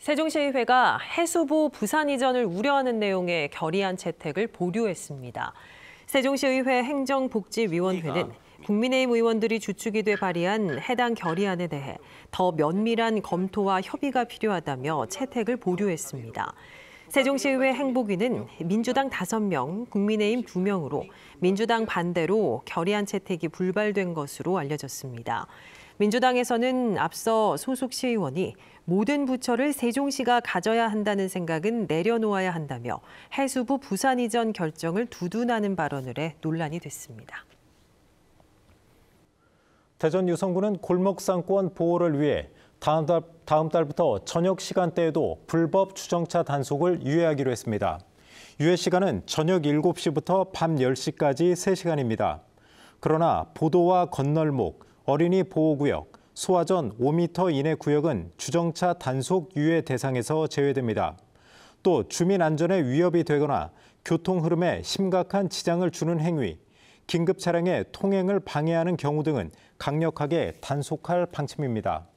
세종시의회가 해수부 부산 이전을 우려하는 내용의 결의안 채택을 보류했습니다. 세종시의회 행정복지위원회는 국민의힘 의원들이 주축이 돼 발의한 해당 결의안에 대해 더 면밀한 검토와 협의가 필요하다며 채택을 보류했습니다. 세종시의회 행복위는 민주당 5명, 국민의힘 2명으로 민주당 반대로 결의안 채택이 불발된 것으로 알려졌습니다. 민주당에서는 앞서 소속 시의원이 모든 부처를 세종시가 가져야 한다는 생각은 내려놓아야 한다며 해수부 부산 이전 결정을 두둔하는 발언을 해 논란이 됐습니다. 대전 유성구는 골목상권 보호를 위해 다음 달부터 저녁 시간대에도 불법 주정차 단속을 유예하기로 했습니다. 유예 시간은 저녁 7시부터 밤 10시까지 3시간입니다. 그러나 보도와 건널목, 어린이 보호구역, 소화전 5m 이내 구역은 주정차 단속 유예 대상에서 제외됩니다. 또 주민 안전에 위협이 되거나 교통 흐름에 심각한 지장을 주는 행위, 긴급 차량의 통행을 방해하는 경우 등은 강력하게 단속할 방침입니다.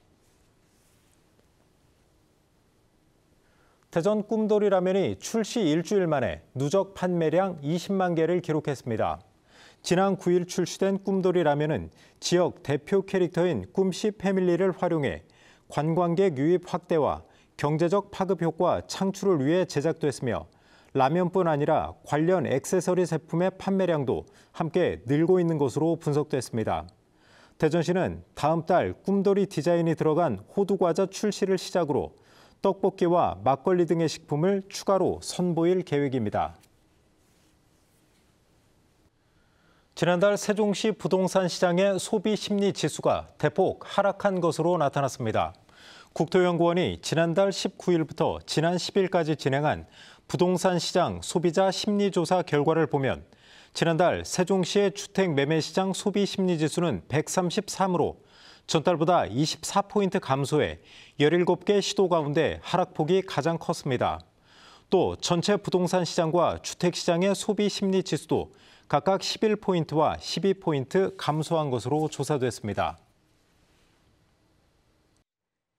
대전 꿈돌이 라면이 출시 일주일 만에 누적 판매량 20만 개를 기록했습니다. 지난 9일 출시된 꿈돌이 라면은 지역 대표 캐릭터인 꿈씨 패밀리를 활용해 관광객 유입 확대와 경제적 파급 효과 창출을 위해 제작됐으며 라면뿐 아니라 관련 액세서리 제품의 판매량도 함께 늘고 있는 것으로 분석됐습니다. 대전시는 다음 달 꿈돌이 디자인이 들어간 호두과자 출시를 시작으로 떡볶이와 막걸리 등의 식품을 추가로 선보일 계획입니다. 지난달 세종시 부동산 시장의 소비 심리 지수가 대폭 하락한 것으로 나타났습니다. 국토연구원이 지난달 19일부터 지난 10일까지 진행한 부동산 시장 소비자 심리조사 결과를 보면 지난달 세종시의 주택 매매 시장 소비 심리 지수는 133으로 전달보다 24포인트 감소해 17개 시도 가운데 하락폭이 가장 컸습니다. 또 전체 부동산 시장과 주택 시장의 소비 심리 지수도 각각 11포인트와 12포인트 감소한 것으로 조사됐습니다.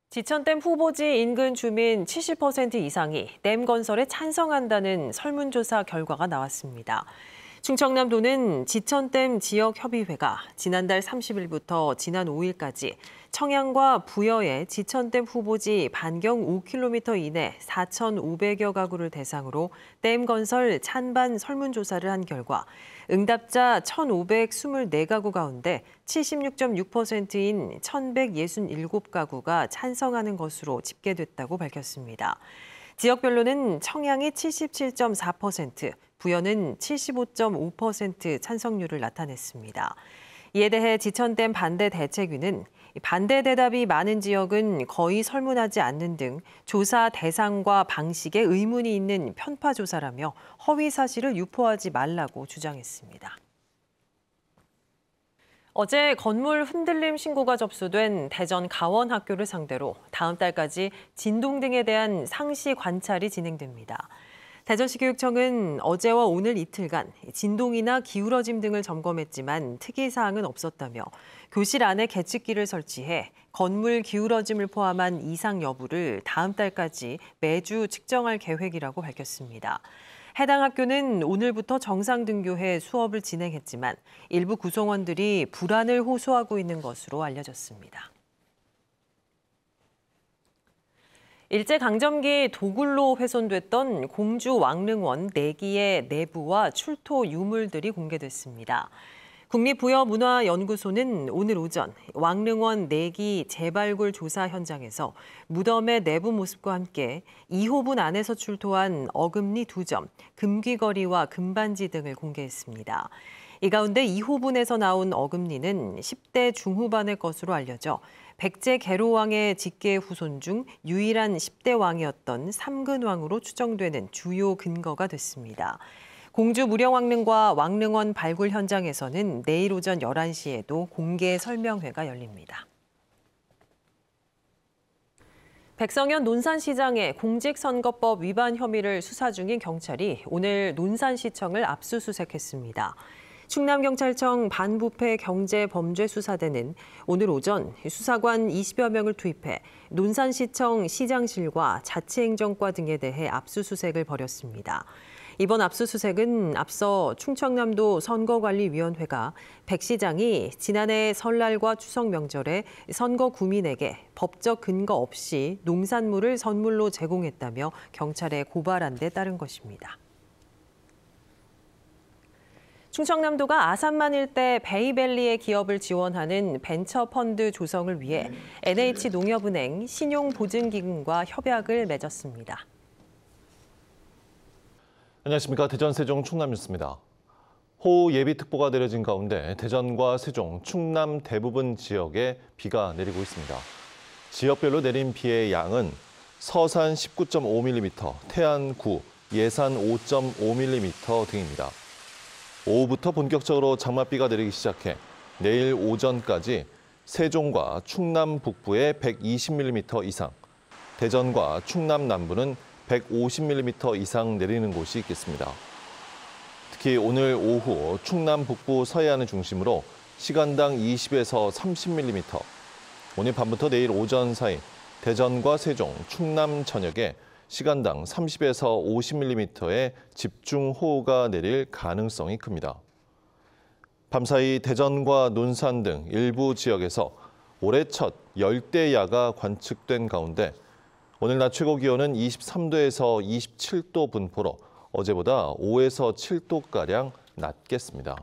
지천댐 후보지 인근 주민 70% 이상이 댐 건설에 찬성한다는 설문조사 결과가 나왔습니다. 충청남도는 지천댐 지역협의회가 지난달 30일부터 지난 5일까지 청양과 부여의 지천댐 후보지 반경 5km 이내 4,500여 가구를 대상으로 댐 건설 찬반 설문조사를 한 결과 응답자 1,524가구 가운데 76.6%인 1,167가구가 찬성하는 것으로 집계됐다고 밝혔습니다. 지역별로는 청양이 77.4%, 부여는 75.5% 찬성률을 나타냈습니다. 이에 대해 지천댐 반대 대책위는 반대 대답이 많은 지역은 거의 설문하지 않는 등 조사 대상과 방식에 의문이 있는 편파 조사라며 허위 사실을 유포하지 말라고 주장했습니다. 어제 건물 흔들림 신고가 접수된 대전 가원학교를 상대로 다음 달까지 진동 등에 대한 상시 관찰이 진행됩니다. 대전시 교육청은 어제와 오늘 이틀간 진동이나 기울어짐 등을 점검했지만 특이사항은 없었다며 교실 안에 계측기를 설치해 건물 기울어짐을 포함한 이상 여부를 다음 달까지 매주 측정할 계획이라고 밝혔습니다. 해당 학교는 오늘부터 정상 등교해 수업을 진행했지만 일부 구성원들이 불안을 호소하고 있는 것으로 알려졌습니다. 일제강점기 도굴로 훼손됐던 공주 왕릉원 4기의 내부와 출토 유물들이 공개됐습니다. 국립부여문화연구소는 오늘 오전 왕릉원 4기 재발굴 조사 현장에서 무덤의 내부 모습과 함께 2호분 안에서 출토한 어금니 2점, 금귀걸이와 금반지 등을 공개했습니다. 이 가운데 2호분에서 나온 어금니는 10대 중후반의 것으로 알려져 백제 계로왕의 직계 후손 중 유일한 10대 왕이었던 삼근왕으로 추정되는 주요 근거가 됐습니다. 공주 무령왕릉과 왕릉원 발굴 현장에서는 내일 오전 11시에도 공개 설명회가 열립니다. 백성현 논산시장의 공직선거법 위반 혐의를 수사 중인 경찰이 오늘 논산시청을 압수수색했습니다. 충남경찰청 반부패 경제범죄수사대는 오늘 오전 수사관 20여 명을 투입해 논산시청 시장실과 자치행정과 등에 대해 압수수색을 벌였습니다. 이번 압수수색은 앞서 충청남도 선거관리위원회가 백 시장이 지난해 설날과 추석 명절에 선거 구민에게 법적 근거 없이 농산물을 선물로 제공했다며 경찰에 고발한 데 따른 것입니다. 충청남도가 아산만 일대 베이밸리의 기업을 지원하는 벤처펀드 조성을 위해 NH농협은행 신용보증기금과 협약을 맺었습니다. 안녕하십니까. 대전, 세종, 충남 뉴스입니다. 호우 예비특보가 내려진 가운데 대전과 세종, 충남 대부분 지역에 비가 내리고 있습니다. 지역별로 내린 비의 양은 서산 19.5mm, 태안 9, 예산 5.5mm 등입니다. 오후부터 본격적으로 장맛비가 내리기 시작해 내일 오전까지 세종과 충남 북부에 120mm 이상, 대전과 충남 남부는 150mm 이상 내리는 곳이 있겠습니다. 특히 오늘 오후 충남 북부 서해안을 중심으로 시간당 20에서 30mm, 오늘 밤부터 내일 오전 사이 대전과 세종, 충남 전역에 시간당 30에서 50mm의 집중호우가 내릴 가능성이 큽니다. 밤사이 대전과 논산 등 일부 지역에서 올해 첫 열대야가 관측된 가운데 오늘 낮 최고 기온은 23도에서 27도 분포로 어제보다 5에서 7도가량 낮겠습니다.